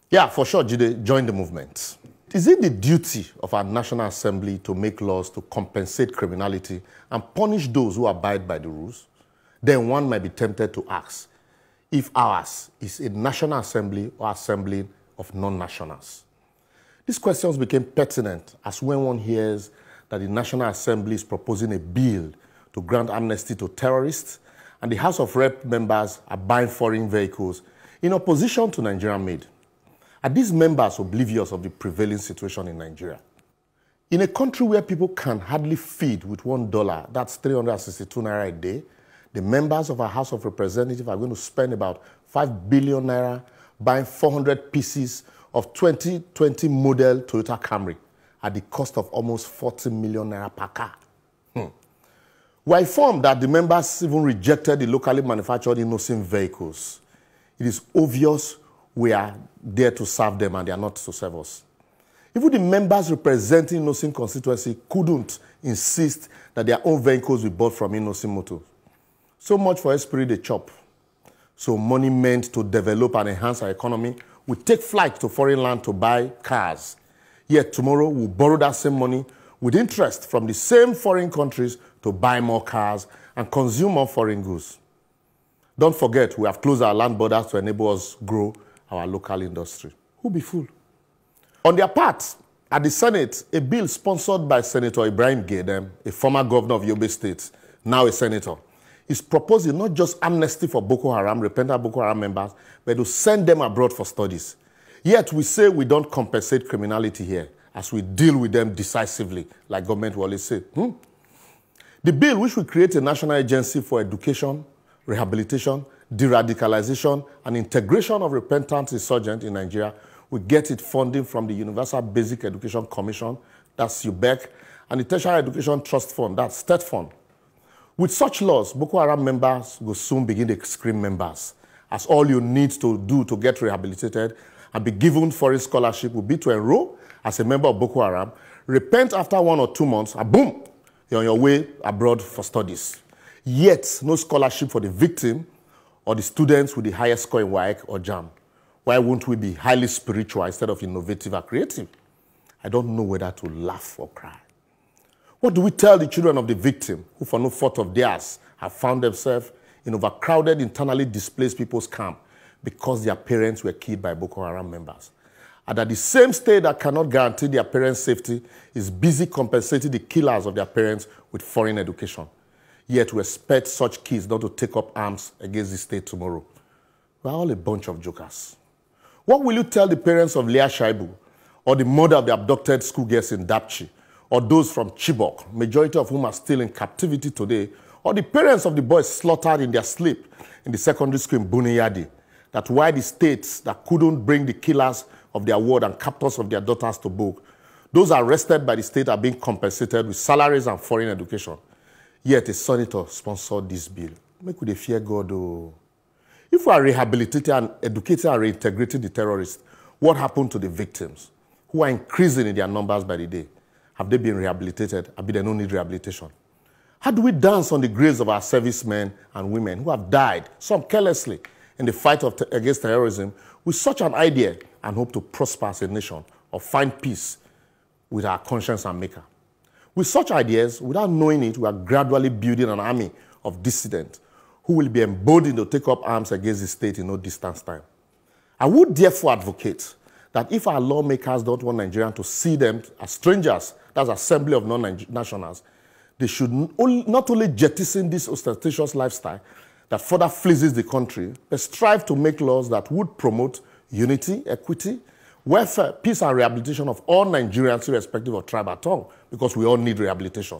Yeah, for sure, Jide, join the movement. Is it the duty of our National Assembly to make laws to compensate criminality and punish those who abide by the rules? Then one might be tempted to ask if ours is a National Assembly or assembly of non-nationals. These questions became pertinent as when one hears that the National Assembly is proposing a bill to grant amnesty to terrorists and the House of Rep members are buying foreign vehicles in opposition to Nigerian-made. Are these members oblivious of the prevailing situation in Nigeria? In a country where people can hardly feed with $1, that's 362 naira a day, the members of our House of Representatives are going to spend about 5 billion naira buying 400 pieces of 2020 model Toyota Camry at the cost of almost 40 million naira per car. We're informed that the members even rejected the locally manufactured Innoson vehicles. It is obvious we are there to serve them and they are not to serve us. Even the members representing Innoson constituency couldn't insist that their own vehicles be bought from Innoson Motors. So much for Esprit de Chop. So money meant to develop and enhance our economy will take flight to foreign land to buy cars. Yet tomorrow we'll borrow that same money with interest from the same foreign countries to buy more cars and consume more foreign goods. Don't forget, we have closed our land borders to enable us grow our local industry. Who be fool? On their part, at the Senate, a bill sponsored by Senator Ibrahim Gaidam, a former governor of Yobe State, now a senator, is proposing not just amnesty for Boko Haram, repentant Boko Haram members, but to send them abroad for studies. Yet we say we don't compensate criminality here, as we deal with them decisively, like government will always say. The bill, which will create a national agency for education, rehabilitation, de-radicalization, and integration of repentant insurgents in Nigeria, will get its funding from the Universal Basic Education Commission, that's UBEC, and the Tertiary Education Trust Fund, that's STET Fund. With such laws, Boko Haram members will soon begin to scream members, as all you need to do to get rehabilitated and be given foreign scholarship will be to enroll as a member of Boko Haram, repent after 1 or 2 months, and boom, you're on your way abroad for studies. Yet, no scholarship for the victim or the students with the highest score in WAEC or JAM. Why won't we be highly spiritual instead of innovative or creative? I don't know whether to laugh or cry. What do we tell the children of the victim who for no fault of theirs have found themselves in overcrowded, internally displaced people's camp because their parents were killed by Boko Haram members? And that the same state that cannot guarantee their parents' safety is busy compensating the killers of their parents with foreign education. Yet we expect such kids not to take up arms against the state tomorrow. We're all a bunch of jokers. What will you tell the parents of Leah Shaibu, or the mother of the abducted schoolgirls in Dapchi, or those from Chibok, majority of whom are still in captivity today, or the parents of the boys slaughtered in their sleep in the secondary school in Buniyadi, that why the states that couldn't bring the killers of their ward and captors of their daughters to book, those arrested by the state are being compensated with salaries and foreign education. Yet a senator sponsored this bill. Make we fear God, though. If we are rehabilitating and educating and reintegrating the terrorists, what happened to the victims, who are increasing in their numbers by the day? Have they been rehabilitated? Have they don't need rehabilitation? How do we dance on the graves of our servicemen and women who have died, some carelessly, in the fight against terrorism with such an idea and hope to prosper as a nation or find peace with our conscience and maker? With such ideas, without knowing it, we are gradually building an army of dissidents who will be emboldened to take up arms against the state in no distant time. I would therefore advocate that if our lawmakers don't want Nigerians to see them as strangers, that's assembly of non-nationals, they should not only jettison this ostentatious lifestyle that further fleeces the country, but strive to make laws that would promote unity, equity, welfare, peace, and rehabilitation of all Nigerians, irrespective of tribe or tongue, because we all need rehabilitation.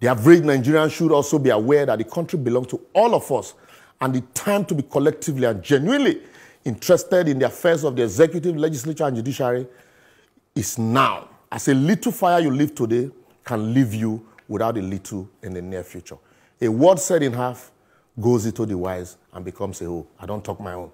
The average Nigerian should also be aware that the country belongs to all of us, and the time to be collectively and genuinely interested in the affairs of the executive, legislature, and judiciary is now. As a little fire you live today can leave you without a little in the near future. A word said in half goes into the wise and becomes a whole. I don't talk my own.